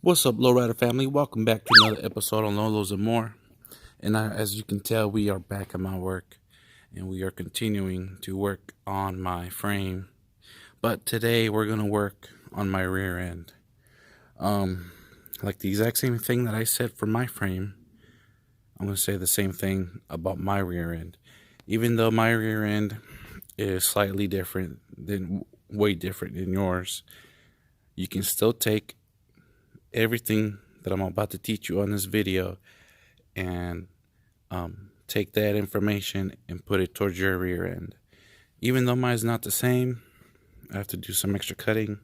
What's up, lowrider family? Welcome back to another episode on Lolos and More. And as you can tell, we are back at my work, and we are continuing to work on my frame. But today we're gonna work on my rear end. Like the exact same thing that I said for my frame, I'm gonna say the same thing about my rear end. Even though my rear end is slightly different way different than yours, you can still take everything that I'm about to teach you on this video and take that information and put it towards your rear end. Even though mine's not the same, I have to do some extra cutting,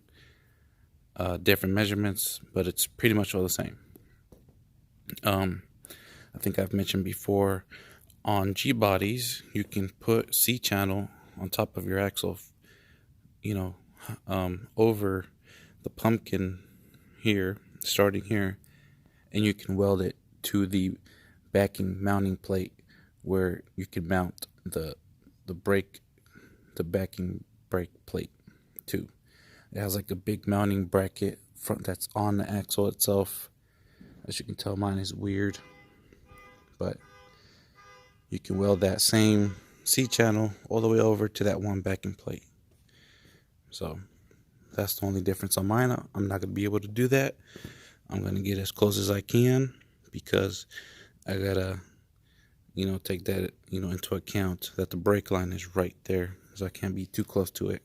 different measurements, but it's pretty much all the same. I think I've mentioned before, on G bodies you can put C channel on top of your axle, over the pumpkin here, starting here, and you can weld it to the backing mounting plate where you can mount the backing brake plate too. It has like a big mounting bracket front that's on the axle itself. As you can tell, mine is weird, but you can weld that same C channel all the way over to that one backing plate. So that's the only difference on mine. I'm not going to be able to do that. I'm going to get as close as I can because I got to, take that, into account that the brake line is right there. So I can't be too close to it.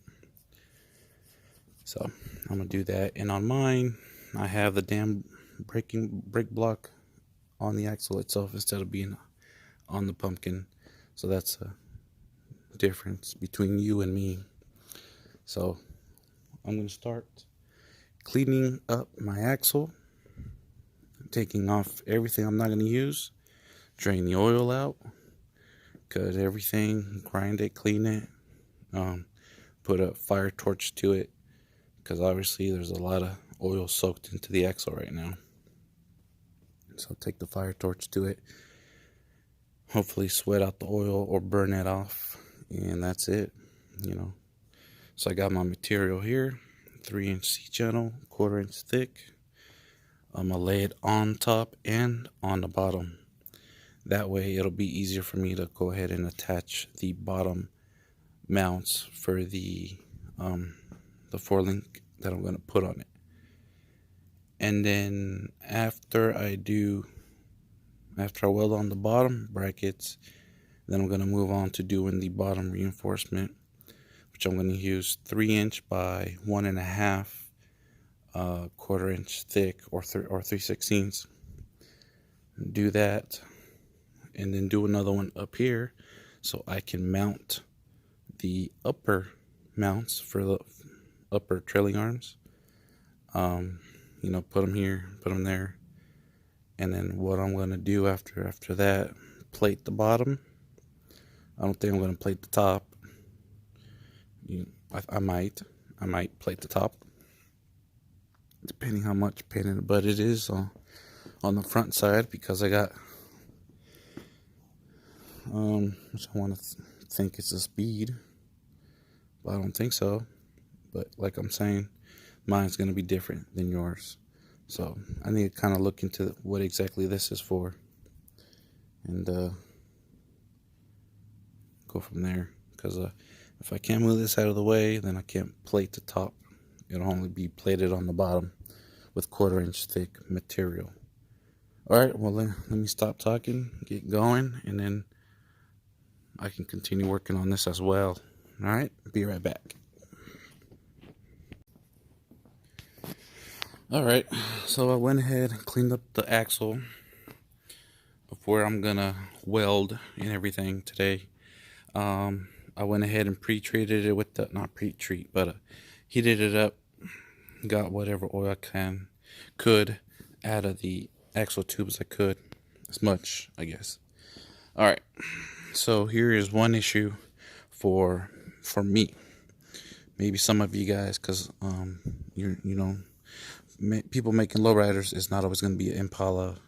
So I'm going to do that. And on mine, I have the damn brake block on the axle itself instead of being on the pumpkin. So that's a difference between you and me. So I'm going to start cleaning up my axle, taking off everything I'm not going to use, drain the oil out, cut everything, grind it, clean it, put a fire torch to it, because obviously there's a lot of oil soaked into the axle right now. So take the fire torch to it, hopefully sweat out the oil or burn it off, and that's it, So I got my material here, 3-inch C channel, 1/4 inch thick. I'm gonna lay it on top and on the bottom. That way it'll be easier for me to go ahead and attach the bottom mounts for the 4-link that I'm gonna put on it. And then after I weld on the bottom brackets, then I'm gonna move on to doing the bottom reinforcement, which I'm going to use 3-inch by 1.5, 1/4 inch thick, or 3/16. Do that, and then do another one up here, so I can mount the upper mounts for the upper trailing arms. Put them here, put them there, and then what I'm going to do after that, plate the bottom. I don't think I'm going to plate the top. I might plate the top, depending how much pain in the butt it is on the front side, because I got which I want to think it's a speed, but I don't think so. But like I'm saying, mine's going to be different than yours, so I need to kind of look into what exactly this is for, and go from there, because if I can't move this out of the way, then I can't plate the top. It'll only be plated on the bottom with 1/4 inch thick material. Alright, well let me stop talking, get going, and then I can continue working on this as well. Alright, be right back. Alright, so I went ahead and cleaned up the axle of where I'm gonna weld and everything today. I went ahead and pre-treated it with the, not pre-treat, but heated it up, got whatever oil I could out of the axle tubes I could, as much, I guess. Alright, so here is one issue for me. Maybe some of you guys, because people making lowriders is not always going to be an Impala,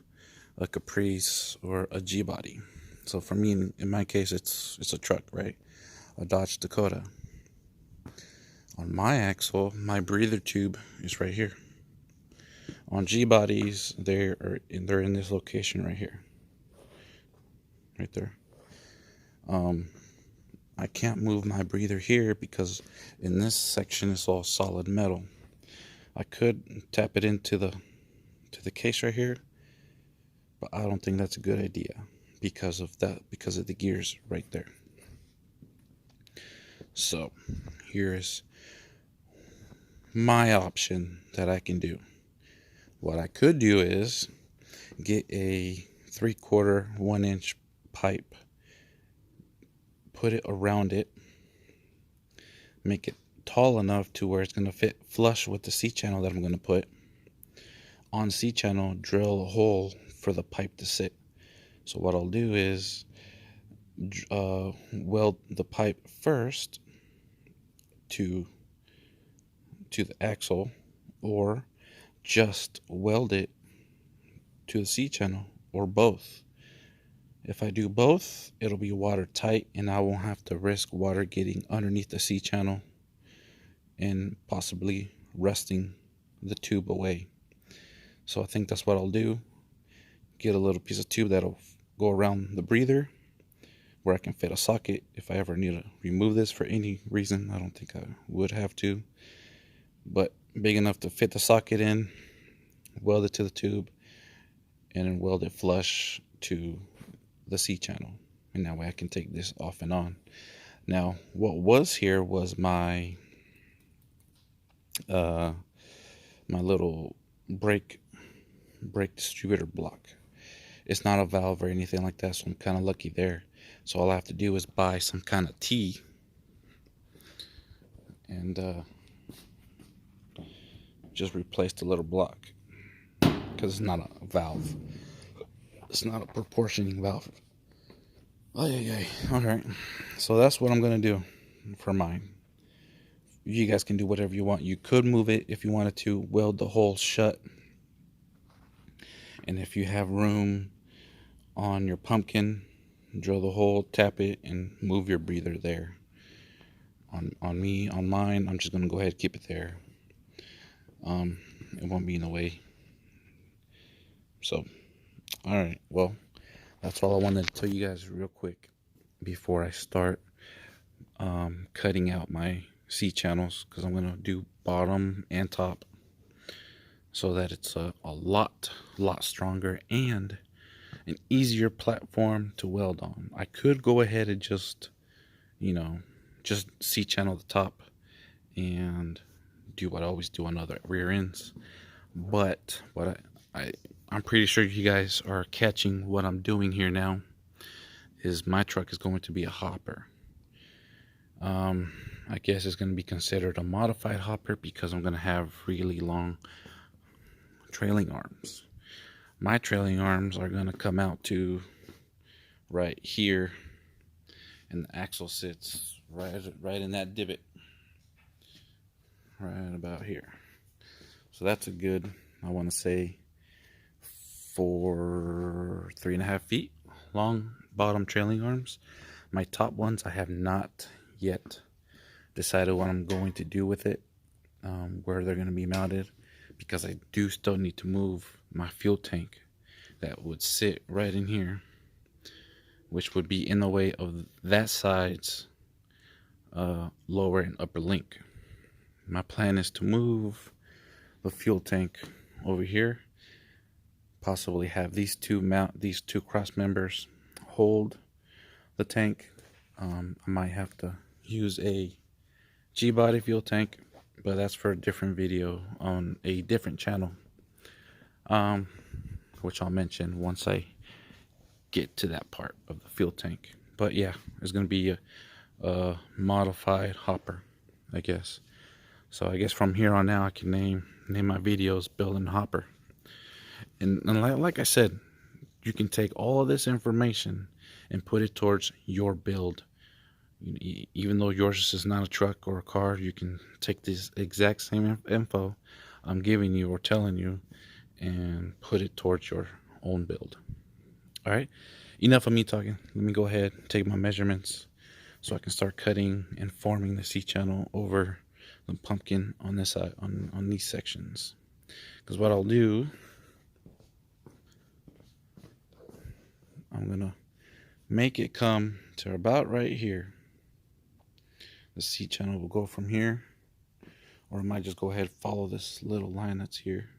a Caprice, or a G body. So for me, in my case, it's a truck, right? A Dodge Dakota. On my axle, my breather tube is right here. On G bodies, they're in this location right here, right there. I can't move my breather here because in this section it's all solid metal. I could tap it into the case right here, but I don't think that's a good idea because of the gears right there. So here's my option that I can do. What I could do is get a 3/4 1-inch pipe, put it around it, make it tall enough to where it's going to fit flush with the C-channel that I'm going to put. On C-channel, drill a hole for the pipe to sit. So what I'll do is weld the pipe first to the axle, or just weld it to the C-channel, or both. If I do both, it'll be watertight and I won't have to risk water getting underneath the C-channel and possibly rusting the tube away. So I think that's what I'll do. Get a little piece of tube that'll go around the breather where I can fit a socket if I ever need to remove this for any reason. I don't think I would have to, but big enough to fit the socket in, weld it to the tube, and then weld it flush to the C-channel, and that way I can take this off and on. Now what was here was my my little brake distributor block. It's not a valve or anything like that, so I'm kind of lucky there. So all I have to do is buy some kind of T and just replace the little block, because it's not a valve. It's not a proportioning valve. Oh yeah. All right. So that's what I'm gonna do for mine. You guys can do whatever you want. You could move it if you wanted to, weld the hole shut, and if you have room on your pumpkin, drill the hole, tap it, and move your breather there. On mine, I'm just gonna go ahead and keep it there. It won't be in the way. So, all right. Well, that's all I wanted to tell you guys real quick before I start cutting out my C-channels, because I'm gonna do bottom and top so that it's a lot stronger and an easier platform to weld on. I could go ahead and just C-channel the top and do what I always do on other rear ends, but what I'm pretty sure you guys are catching what I'm doing here now is my truck is going to be a hopper. I guess it's going to be considered a modified hopper because I'm going to have really long trailing arms. My trailing arms are going to come out to right here, and the axle sits right in that divot, right about here. So that's a good, I want to say, 3.5 feet long bottom trailing arms. My top ones, I have not yet decided what I'm going to do with it, where they're going to be mounted, because I do still need to move my fuel tank that would sit right in here, which would be in the way of that side's lower and upper link. My plan is to move the fuel tank over here, possibly have these two cross members hold the tank. I might have to use a G-body fuel tank, but that's for a different video on a different channel, which I'll mention once I get to that part of the fuel tank. But yeah, it's going to be a modified hopper, I guess. So I guess from here on out, I can name my videos Building a Hopper. And like I said, you can take all of this information and put it towards your build. Even though yours is not a truck or a car, you can take this exact same info I'm giving you or telling you and put it towards your own build. All right, enough of me talking. Let me go ahead and take my measurements so I can start cutting and forming the C-channel over the pumpkin on this side, on these sections, Because what I'll do, I'm gonna make it come to about right here. The C channel will go from here, or I might just go ahead and follow this little line that's here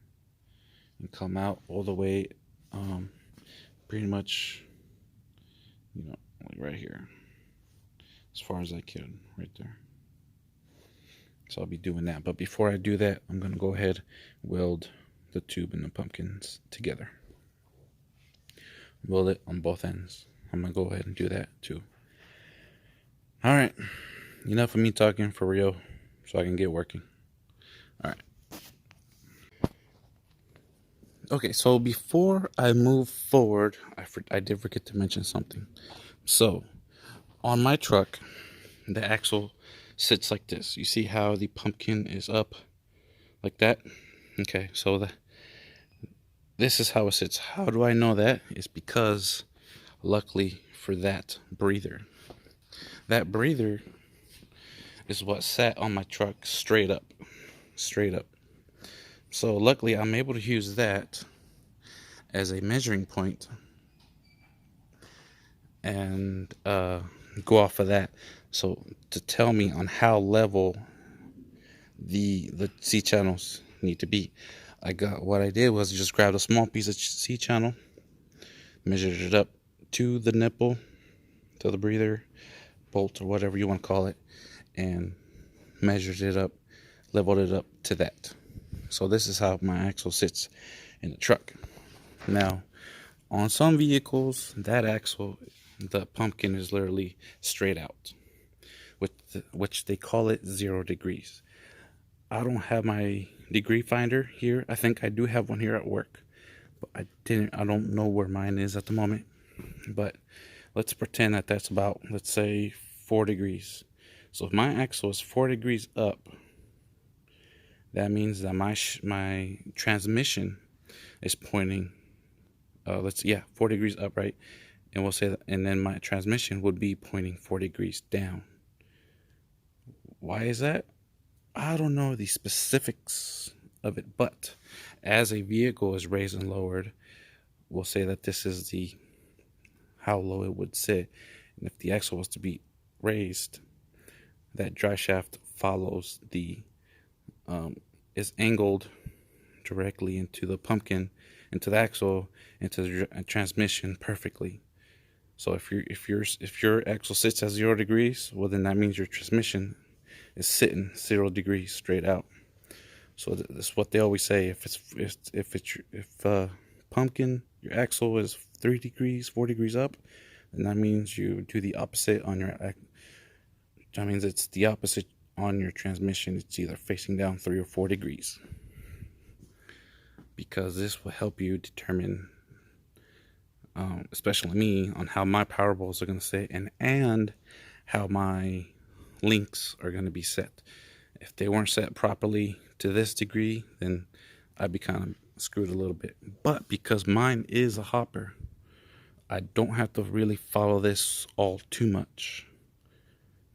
and come out all the way, pretty much, like right here, as far as I can, right there. So I'll be doing that. But before I do that, I'm gonna go ahead and weld the tube and the pumpkins together. Weld it on both ends. I'm gonna go ahead and do that too. All right, enough of me talking for real, so I can get working. All right. Okay, so before I move forward, I did forget to mention something. So on my truck, the axle sits like this. You see how the pumpkin is up like that? Okay, so this is how it sits. How do I know that? It's because, luckily for that breather is what sat on my truck straight up. So luckily I'm able to use that as a measuring point and go off of that. So to tell me on how level the C channels need to be. What I did was just grabbed a small piece of C channel, measured it up to the nipple, to the breather, bolt, or whatever you want to call it, and measured it up, leveled it up to that. So this is how my axle sits in the truck. Now, on some vehicles, that axle, the pumpkin is literally straight out, which they call it 0 degrees. I don't have my degree finder here. I think I do have one here at work, but I don't know where mine is at the moment. But let's pretend that that's about, let's say, 4 degrees. So if my axle is 4 degrees up, that means that my transmission is pointing, 4 degrees up, right? And we'll say that, and then my transmission would be pointing 4 degrees down. Why is that? I don't know the specifics of it, but as a vehicle is raised and lowered, we'll say that this is how low it would sit. And if the axle was to be raised, that drive shaft follows is angled directly into the pumpkin, into the axle, into the transmission perfectly. So if your axle sits at 0 degrees, well then that means your transmission is sitting 0 degrees straight out. So that's what they always say. If pumpkin, your axle is 3 degrees, 4 degrees up, then that means you do the opposite on your. That means it's the opposite on your transmission. It's either facing down 3 or 4 degrees, because this will help you determine, especially me, on how my power balls are going to sit and how my links are going to be set. If they weren't set properly to this degree, then I'd be kind of screwed a little bit. But because mine is a hopper, I don't have to really follow this all too much.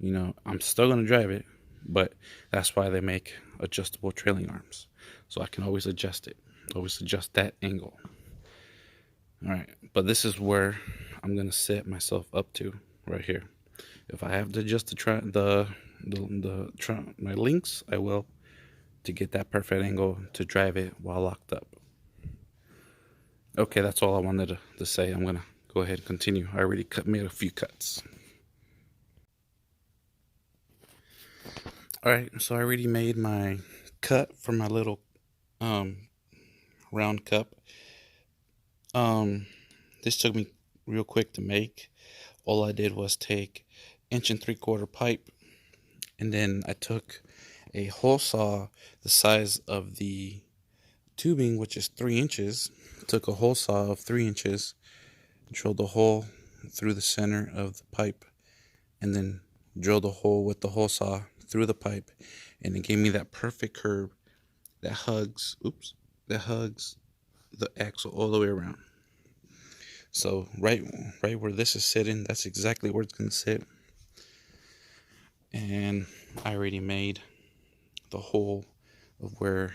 I'm still going to drive it, but that's why they make adjustable trailing arms. So I can always adjust it, always adjust that angle. All right, but this is where I'm going to set myself up to right here. If I have to adjust my links, I will, to get that perfect angle to drive it while locked up. Okay, that's all I wanted to say. I'm gonna go ahead and continue. I already made a few cuts. All right, so I already made my cut for my little round cup. This took me real quick to make. All I did was take 1 3/4 pipe, and then I took a hole saw the size of the tubing, which is 3 inches. Took a hole saw of 3 inches, drilled a hole through the center of the pipe, and then drilled a hole with the hole saw through the pipe, and it gave me that perfect curve that hugs the axle all the way around. So right where this is sitting, that's exactly where it's gonna sit. And I already made the hole of where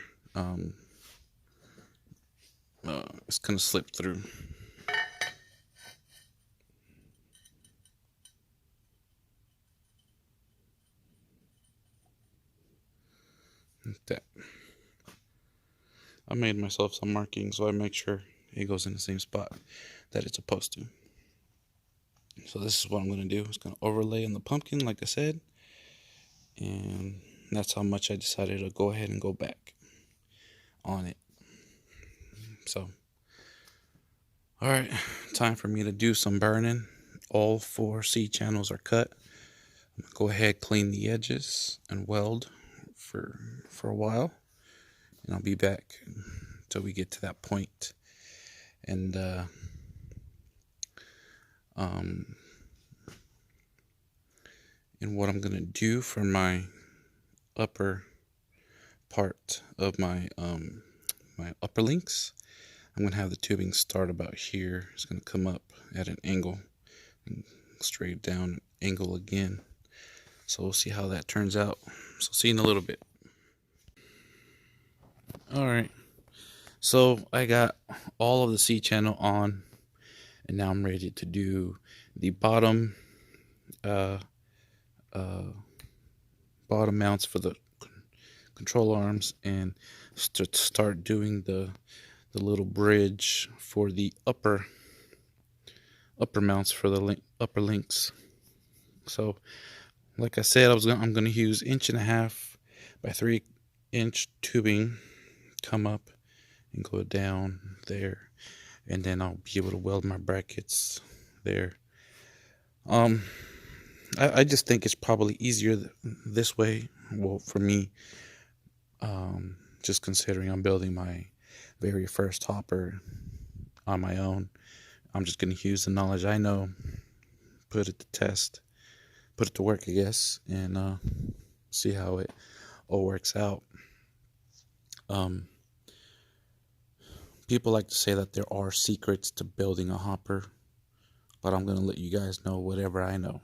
it's gonna slip through. Like that. I made myself some markings so I make sure it goes in the same spot that it's supposed to. So this is what I'm going to do. It's going to overlay on the pumpkin, like I said. And that's how much I decided to go ahead and go back on it. So, alright, time for me to do some burning. All 4 C channels are cut. I'm going to go ahead, clean the edges, and weld for a while. And I'll be back until we get to that point. And what I'm gonna do for my upper part of my my upper links, I'm gonna have the tubing start about here. It's gonna come up at an angle and straight down angle again. So we'll see how that turns out. So see you in a little bit. Alright, so I got all of the C channel on, and now I'm ready to do the bottom bottom mounts for the control arms, and start doing the little bridge for the upper mounts for the upper links. So like I said, I'm gonna use 1.5 by 3-inch tubing, come up and go down there, and then I'll be able to weld my brackets there. I just think it's probably easier this way. Well, for me, just considering I'm building my very first hopper on my own, I'm just going to use the knowledge I know, put it to test, put it to work, I guess, and see how it all works out. People like to say that there are secrets to building a hopper, but I'm going to let you guys know whatever I know.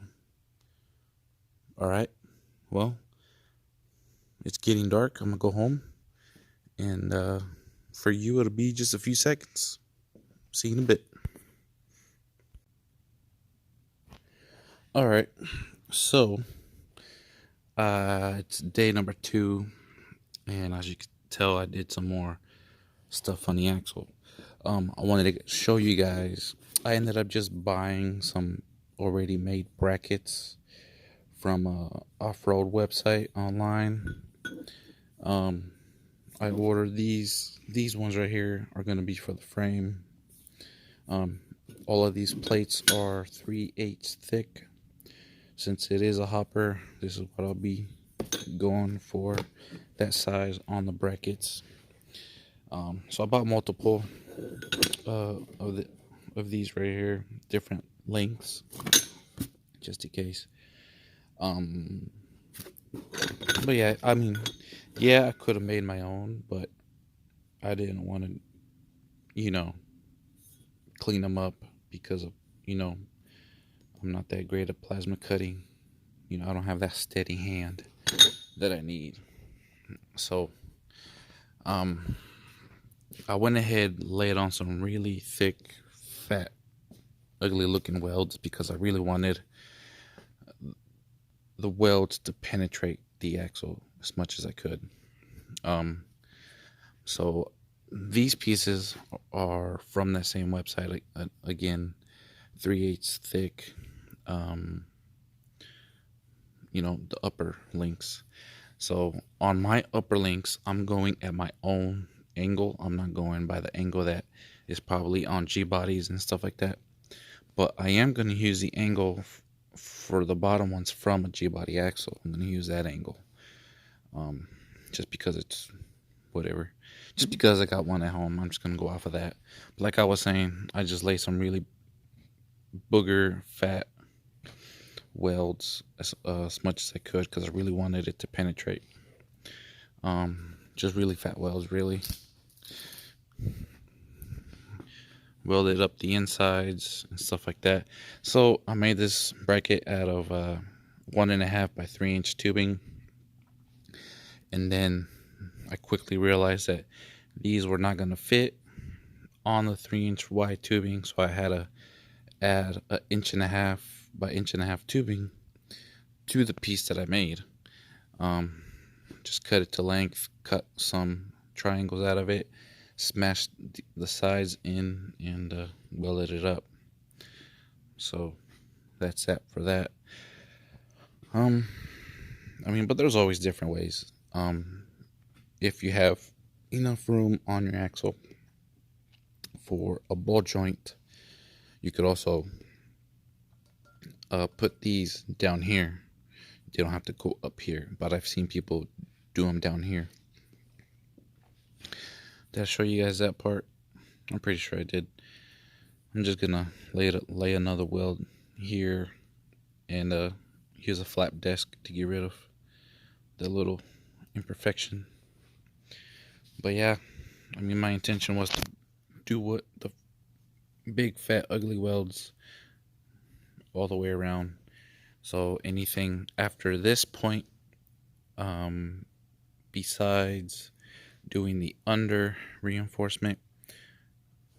Alright, well, it's getting dark. I'm going to go home, and for you it'll be just a few seconds. See you in a bit. Alright, so it's day number 2, and as you can tell, I did some more stuff on the axle. I wanted to show you guys, I ended up just buying some already made brackets from a off-road website online. I ordered these ones right here are going to be for the frame. All of these plates are 3/8 thick. Since it is a hopper, this is what I'll be going for, that size on the brackets. So I bought multiple of these right here, different lengths, just in case. But yeah, I mean, yeah, I could have made my own, but I didn't want to, clean them up because of, I'm not that great at plasma cutting. I don't have that steady hand that I need. So, I went ahead, laid on some really thick, fat, ugly looking welds because I really wanted the welds to penetrate the axle as much as I could. So these pieces are from that same website, again, 3/8 thick, the upper links. So on my upper links, I'm going at my own angle. I'm not going by the angle that is probably on G bodies and stuff like that, but I am going to use the angle for the bottom ones from a G body axle. I'm going to use that angle, just because it's whatever. Just because I got one at home, I'm just going to go off of that. But like I was saying, I just laid some really booger fat welds as much as I could because I really wanted it to penetrate. Just really fat welds, really. Welded up the insides and stuff like that. So I made this bracket out of 1.5 by 3-inch tubing, and then I quickly realized that these were not going to fit on the 3-inch wide tubing, so I had to add an 1.5 by 1.5 tubing to the piece that I made. Just cut it to length, cut some triangles out of it, smashed the sides in, and welded it up. So that's that for that. But there's always different ways. If you have enough room on your axle for a ball joint, you could also put these down here. They don't have to go up here, but I've seen people do them down here. Did I show you guys that part? I'm pretty sure I did. I'm just gonna lay another weld here, and here's a flap desk to get rid of the little imperfection. But yeah, my intention was to do what the big fat ugly welds all the way around. So anything after this point, besides doing the under reinforcement,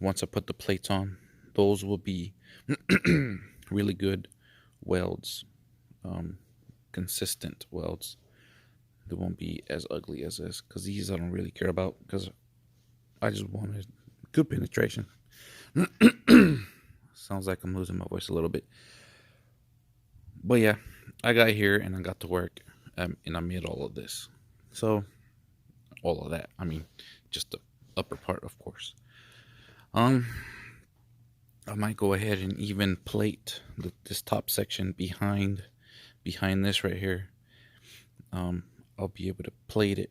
once I put the plates on, those will be really good welds, consistent welds. They won't be as ugly as this, because these I don't really care about, because I just wanted good penetration. Sounds like I'm losing my voice a little bit. But yeah, I got here and I got to work, and I made all of this. So, all of that. Just the upper part, of course. I might go ahead and even plate this top section behind this right here. I'll be able to plate it.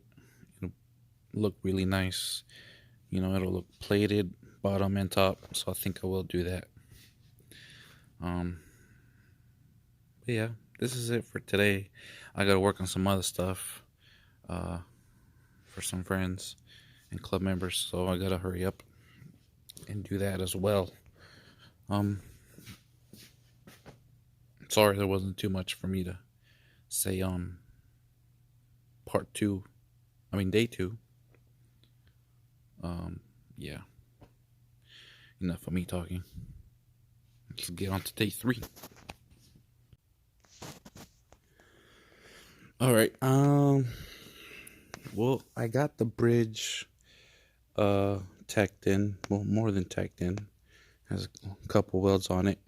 It'll look really nice. It'll look plated bottom and top. So I think I will do that. But yeah, this is it for today. I gotta work on some other stuff for some friends and club members, so I gotta hurry up and do that as well. Sorry there wasn't too much for me to say on day 2. Yeah, enough of me talking. Let's get on to day 3. All right. Well, I got the bridge tacked in. Well, more than tacked in. Has a couple welds on it.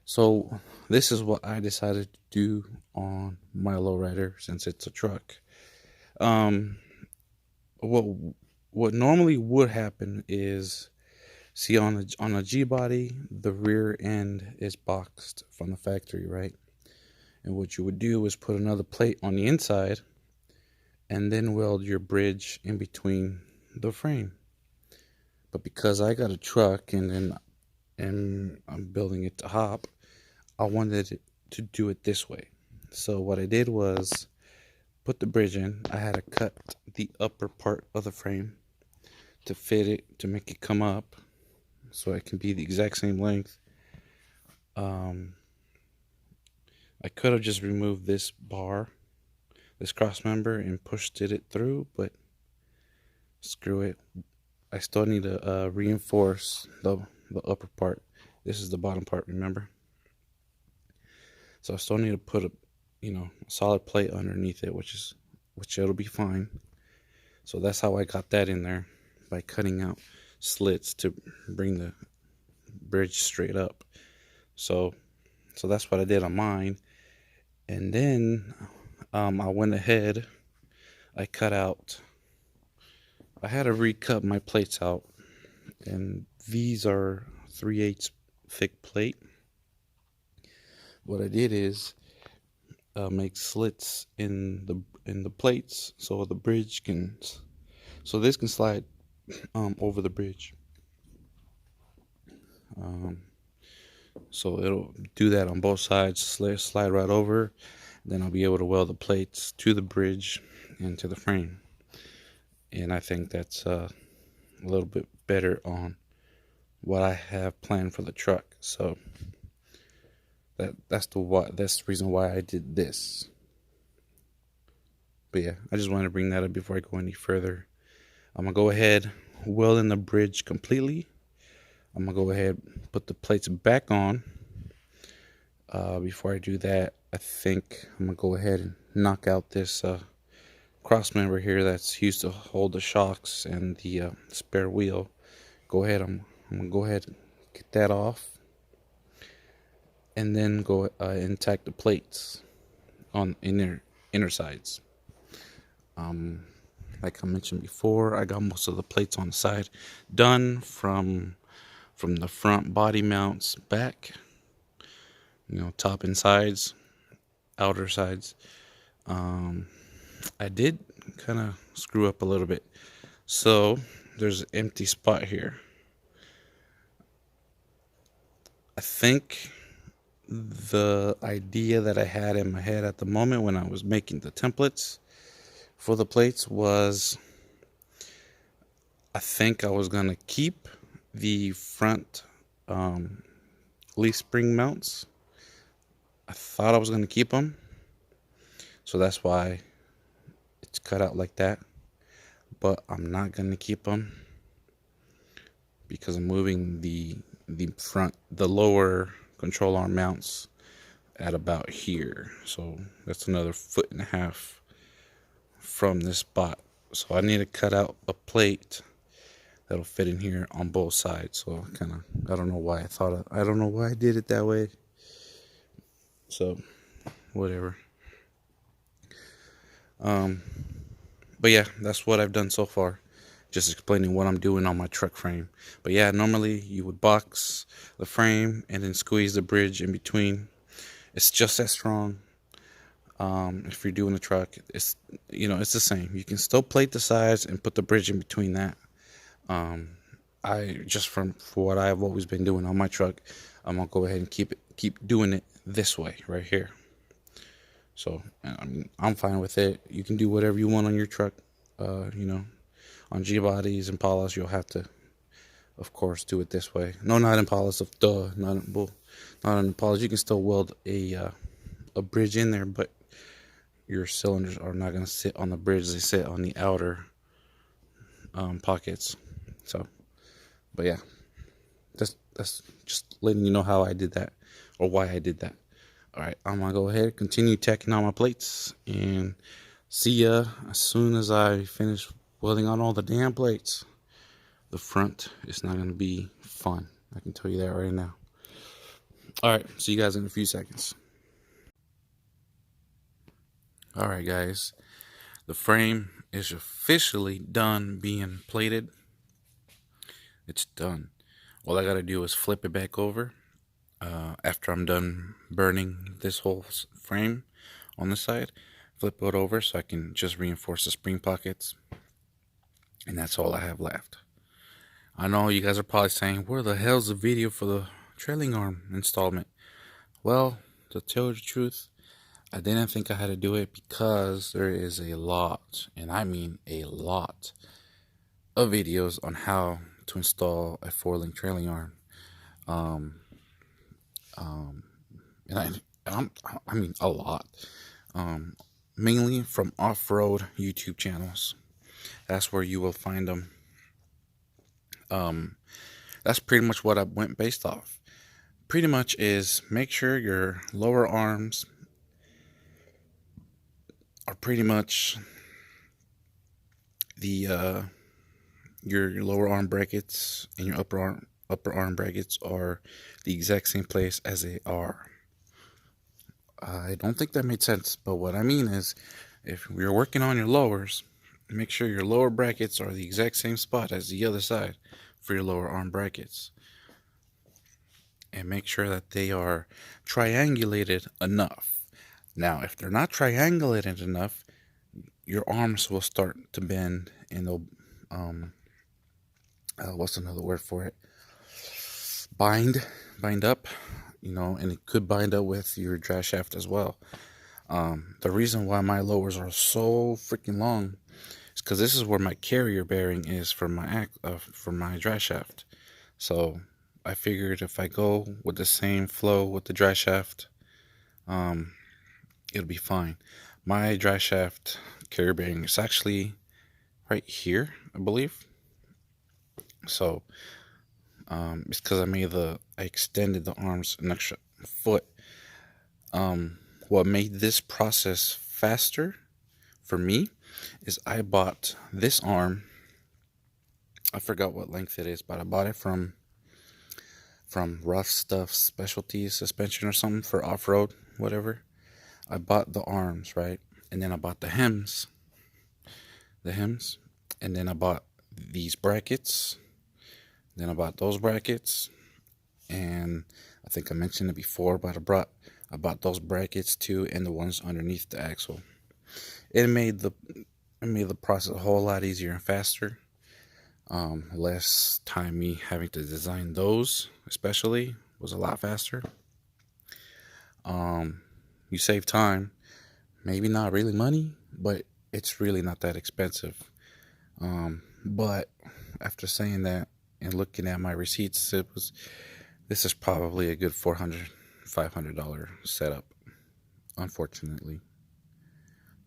So this is what I decided to do on my lowrider, since it's a truck. What normally would happen is, see, on a G body, the rear end is boxed from the factory, right? And what you would do is put another plate on the inside and then weld your bridge in between the frame. But because I got a truck and I'm building it to hop, I wanted it to do it this way. So what I did was put the bridge in. I had to cut the upper part of the frame to fit it, to make it come up so it can be the exact same length. I could have just removed this bar, this cross member, and pushed it through, but screw it. I still need to reinforce the upper part. This is the bottom part, remember? So I still need to put a solid plate underneath it, which it'll be fine. So that's how I got that in there, by cutting out slits to bring the bridge straight up. So that's what I did on mine. And then I went ahead, I had to recut my plates out, and these are 3/8 thick plate. What I did is make slits in the plates, so the bridge this can slide over the bridge. So it'll do that on both sides, slide right over. Then I'll be able to weld the plates to the bridge and to the frame. And I think that's a little bit better on what I have planned for the truck. So that's the reason why I did this. But yeah, I just wanted to bring that up before I go any further. I'm gonna go ahead, weld in the bridge completely, I'm gonna go ahead and put the plates back on. Before I do that, I think I'm gonna go ahead and knock out this cross member here that's used to hold the shocks and the spare wheel. I'm gonna go ahead and get that off, and then go and tack the plates on inner sides. Like I mentioned before, I got most of the plates on the side done from the front body mounts back, top and sides, outer sides. I did kind of screw up a little bit, so there's an empty spot here. I think the idea that I had in my head at the moment when I was making the templates for the plates was, I think I was gonna keep the front leaf spring mounts. I thought I was gonna keep them, so that's why it's cut out like that. But I'm not gonna keep them because I'm moving the lower control arm mounts at about here. So that's another 1.5 feet from this spot. So I need to cut out a plate that'll fit in here on both sides. So I don't know why I don't know why I did it that way. So whatever. But yeah, that's what I've done so far. Just explaining what I'm doing on my truck frame. But yeah, normally you would box the frame and then squeeze the bridge in between. It's just as strong. If you're doing a truck, it's the same. You can still plate the sides and put the bridge in between that. I just for what I've always been doing on my truck, I'm gonna go ahead and keep doing it this way right here. So I'm fine with it. You can do whatever you want on your truck. On G-bodies and Impalas, you'll have to, of course, do it this way. No, not Impalas, not on Impalas. You can still weld a bridge in there, but your cylinders are not going to sit on the bridge. They sit on the outer pockets. So, but yeah, that's just letting you know how I did that, or why I did that. All right, I'm gonna go ahead, continue tacking on my plates, and see ya as soon as I finish welding on all the damn plates. The front is not gonna be fun. I can tell you that right now. All right, see you guys in a few seconds. All right, guys, the frame is officially done being plated. It's done. All I gotta do is flip it back over after I'm done burning this whole frame on the side. Flip it over so I can just reinforce the spring pockets, and that's all I have left. I know you guys are probably saying, where the hell's the video for the trailing arm installment? Well, to tell you the truth, I didn't think I had to do it because there is a lot, and I mean a lot, of videos on how to install a 4-link trailing arm. And I mean a lot. Mainly from off-road YouTube channels. That's where you will find them. That's pretty much what I went based off. Pretty much is make sure your lower arms are pretty much the your lower arm brackets and your upper arm brackets are the exact same place as they are. I don't think that made sense, but what I mean is, if you're working on your lowers, make sure your lower brackets are the exact same spot as the other side for your lower arm brackets. And make sure that they are triangulated enough. Now, if they're not triangulated enough, your arms will start to bend, and they'll, what's another word for it? Bind up, and it could bind up with your drive shaft as well. The reason why my lowers are so freaking long is because this is where my carrier bearing is for my drive shaft. So I figured if I go with the same flow with the drive shaft, it'll be fine. My drive shaft carrier bearing is actually right here, I believe. So It's because I extended the arms an extra foot. What made this process faster for me is I bought this arm. I forgot what length it is, but I bought it from Rough Stuff Specialties Suspension or something for off-road, whatever. I bought the arms, right? And then I bought the hems, and then I bought these brackets. Then I bought those brackets, and I think I mentioned it before, but I bought those brackets too, and the ones underneath the axle. It made the process a whole lot easier and faster. Less time me having to design those, especially, was a lot faster. You save time, maybe not really money, but it's really not that expensive. But after saying that and looking at my receipts, this is probably a good $400-$500 setup. Unfortunately,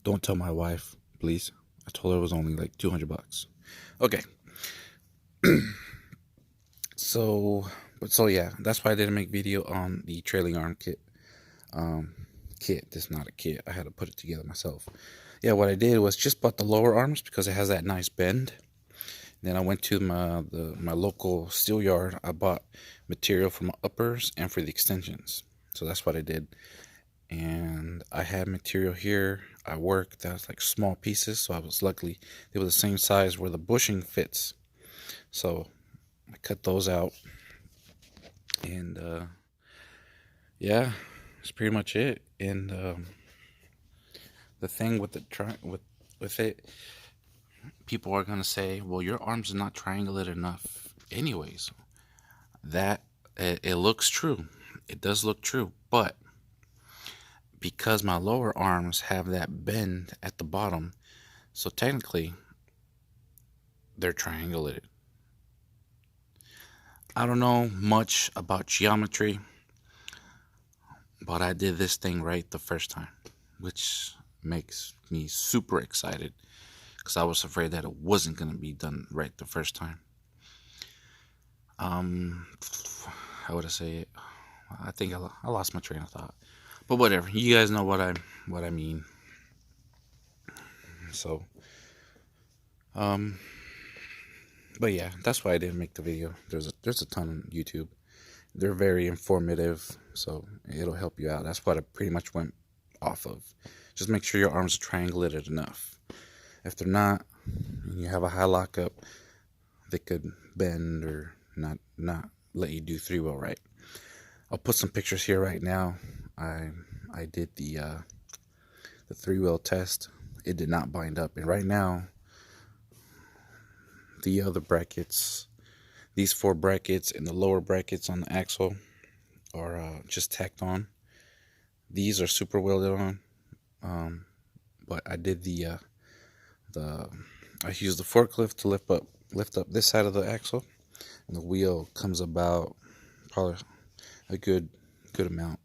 don't tell my wife, please. I told her it was only like $200. Okay. So yeah, that's why I didn't make video on the trailing arm kit. This is not a kit. I had to put it together myself. Yeah, what I did was just bought the lower arms because it has that nice bend. Then I went to my local steel yard. I bought material for my uppers and for the extensions. So that's what I did. And I had material here. I worked that was like small pieces, so I was luckily they were the same size where the bushing fits. So I cut those out, and yeah, that's pretty much it. And the thing with with it, people are gonna say, "Well, your arms are not triangulated enough, anyways." That it looks true. It does look true, but because my lower arms have that bend at the bottom, so technically they're triangulated. I don't know much about geometry, but I did this thing right the first time, which makes me super excited because I was afraid that it wasn't going to be done right the first time. How would I say it? I think I lost my train of thought, but whatever. You guys know what I mean. So, but yeah, that's why I didn't make the video. There's a ton on YouTube. They're very informative, so it'll help you out. That's what I pretty much went off of. Just make sure your arms are triangulated enough. If they're not, and you have a high lockup, they could bend or not let you do 3-wheel right. I'll put some pictures here right now. I did the 3-wheel test. It did not bind up, and right now the other brackets, these 4 brackets and the lower brackets on the axle are just tacked on. These are super welded on, but I did I used the forklift to lift up this side of the axle, and the wheel comes about probably a good amount.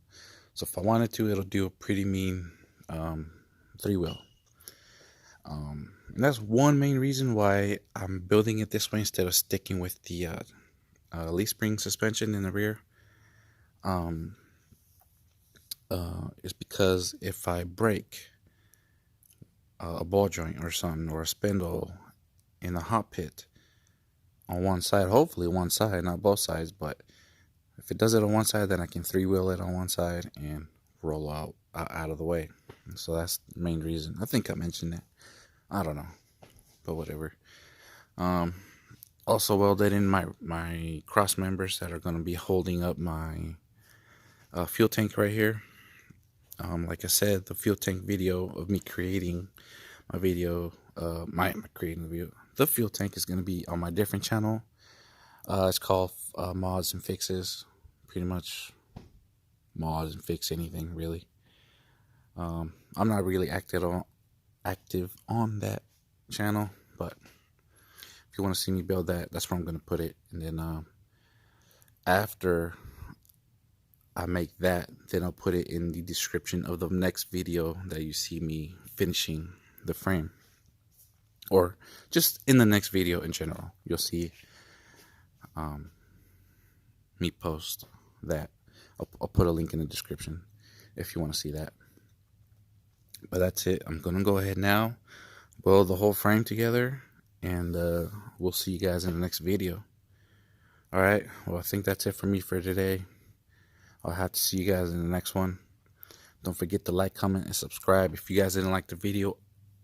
So if I wanted to, it'll do a pretty mean 3-wheel. And that's one main reason why I'm building it this way instead of sticking with the leaf spring suspension in the rear. Is because if I break a ball joint or something, or a spindle in the hot pit on one side, hopefully one side, not both sides, but if it does it on one side, then I can 3-wheel it on one side and roll out of the way. So that's the main reason. I think I mentioned that. I don't know, but whatever. Also welded in my cross members that are going to be holding up my fuel tank right here. Like I said, the fuel tank video of me creating my video, my creating the video, the fuel tank is going to be on my different channel. It's called Mods and Fixes. Pretty much mods and fix anything, really. I'm not really active on that channel, but if you want to see me build that, that's where I'm going to put it. And then after I make that, then I'll put it in the description of the next video that you see me finishing the frame, or just in the next video in general. You'll see me post that. I'll put a link in the description if you want to see that. But that's it. I'm going to go ahead now, weld the whole frame together, and we'll see you guys in the next video. Alright, well, I think that's it for me for today. I'll have to see you guys in the next one. Don't forget to like, comment, and subscribe. If you guys didn't like the video,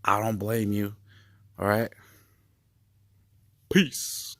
I don't blame you. Alright? Peace.